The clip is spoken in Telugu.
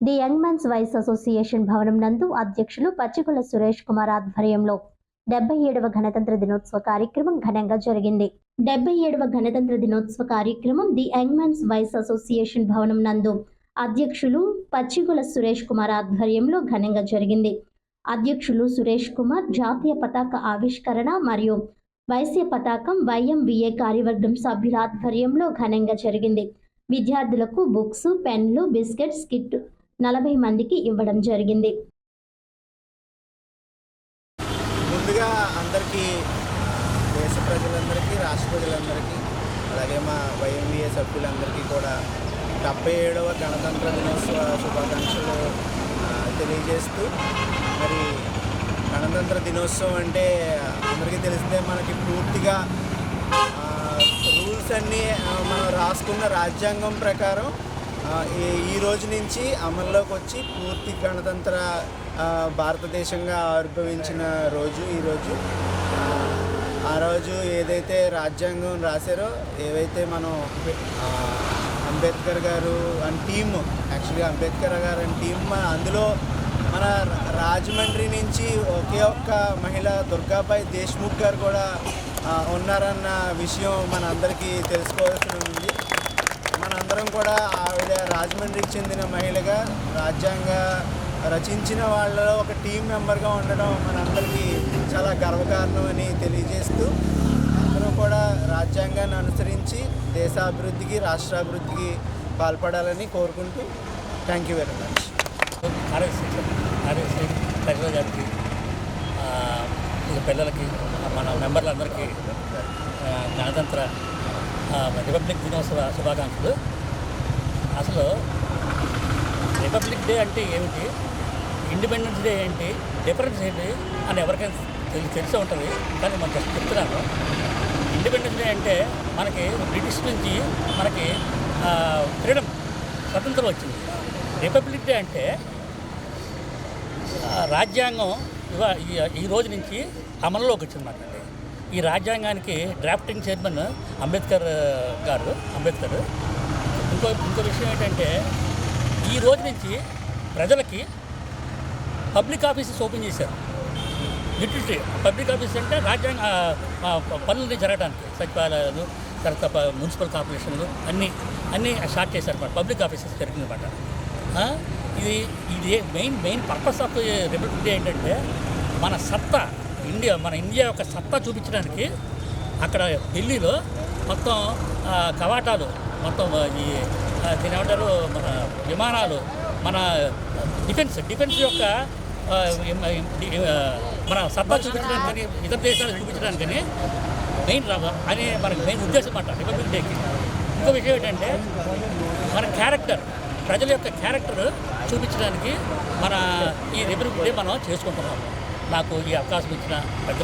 The young men's Vysya association భవనం నందు అధ్యక్షులు పచ్చిగుల సురేష్ కుమార్ ఆధ్వర్యంలో 77వ గణతంత్ర దినోత్సవ కార్యక్రమం ఘనంగా జరిగింది. 77వ గణతంత్ర దినోత్సవ కార్యక్రమం the young men's Vysya association భవనం నందు అధ్యక్షులు పచ్చిగుల సురేష్ కుమార్ ఆధ్వర్యంలో ఘనంగా జరిగింది. అధ్యక్షులు సురేష్ కుమార్ జాతీయ పతాక ఆవిష్కరణ మరియు వైశ్య పతాకం YMVA కార్యవర్గం సభ్యుల ఆధ్వర్యంలో ఘనంగా జరిగింది. విద్యార్థులకు బుక్స్, పెన్లు, బిస్కెట్స్ కిట్ 40 మందికి ఇవ్వడం జరిగింది. ముందుగా అందరికీ దేశ ప్రజలందరికీ, రాష్ట్ర ప్రజలందరికీ, అలాగే మా YMVA సభ్యులందరికీ కూడా 77వ గణతంత్ర దినోత్సవ శుభాకాంక్షలు తెలియజేస్తూ, మరి గణతంత్ర దినోత్సవం అంటే అందరికీ తెలిసిందే, మనకి పూర్తిగా రూల్స్ అన్నీ మనం రాసుకున్న రాజ్యాంగం ప్రకారం ఈ రోజు నుంచి అమల్లోకి వచ్చి పూర్తి గణతంత్ర భారతదేశంగా ఆవిర్భవించిన రోజు ఈరోజు. ఆ రోజు ఏదైతే రాజ్యాంగం రాశారో, ఏవైతే మనం అంబేద్కర్ గారు అండ్ టీమ్, యాక్చువల్గా అంబేద్కర్ గారు అండ్ టీమ్, అందులో మన రాజమండ్రి నుంచి ఒకే ఒక్క మహిళ దుర్గాబాయి దేశ్ముఖ్ గారు కూడా ఉన్నారన్న విషయం మన అందరికీ తెలుసుకోవాల్సి ఉంది. మనందరం కూడా ఆవిడ రాజమండ్రికి చెందిన మహిళగా రాజ్యాంగ రచించిన వాళ్ళలో ఒక టీం మెంబర్గా ఉండడం మనందరికీ చాలా గర్వకారణం అని తెలియజేస్తూ, అందరూ కూడా రాజ్యాంగాన్ని అనుసరించి దేశాభివృద్ధికి, రాష్ట్రాభివృద్ధికి పాల్పడాలని కోరుకుంటూ థ్యాంక్ యూ వెరీ మచ్. ప్రజల గారికి, పిల్లలకి, మన మెంబర్లందరికీ గణతంత్ర రిపబ్లిక్ దినోత్సవ శుభాకాంక్షలు. అసలు రిపబ్లిక్ డే అంటే ఏమిటి, ఇండిపెండెన్స్ డే ఏంటి, డిఫరెన్స్ ఏంటి అని ఎవరికైనా తెలిసే ఉంటుంది. కానీ మనం జస్ట్ చెప్తున్నాను. ఇండిపెండెన్స్ డే అంటే మనకి బ్రిటిష్ నుంచి మనకి ఫ్రీడమ్, స్వతంత్రం వచ్చింది. రిపబ్లిక్ డే అంటే రాజ్యాంగం ఈ రోజు నుంచి అమలులోకి వచ్చిందన్నమాట. ఈ రాజ్యాంగానికి డ్రాఫ్టింగ్ చైర్మన్ అంబేద్కర్. ఇంకో విషయం ఏంటంటే, ఈ రోజు నుంచి ప్రజలకి పబ్లిక్ ఆఫీసెస్ ఓపెన్ చేశారు. లిటరసీ పబ్లిక్ ఆఫీస్ అంటే రాజ్యాంగ పనులని జరగడానికి సచివాలయాలు, తర్వాత మున్సిపల్ కార్పొరేషన్లు అన్నీ స్టార్ట్ చేశారు. పబ్లిక్ ఆఫీసెస్ జరిగిందన్నమాట. ఇది main purpose of republic day ఏంటంటే, మన ఇండియా యొక్క సత్తా చూపించడానికి. అక్కడ ఢిల్లీలో మొత్తం కవాటాలు, మొత్తం దీని ఏమంటారు, మన విమానాలు, మన డిఫెన్స్ యొక్క మన సత్తా చూపించడానికని, ఇతర దేశాలు చూపించడానికని మనకి మెయిన్ ఉద్దేశం అన్నమాట రిపబ్లిక్ డేకి. ఇంకో విషయం ఏంటంటే, మన క్యారెక్టర్, ప్రజల యొక్క క్యారెక్టర్ చూపించడానికి మన ఈ రిపబ్లిక్ డే మనం చేసుకుంటున్నాము. నాకు ఈ అవకాశం ఇచ్చిన పెద్దలు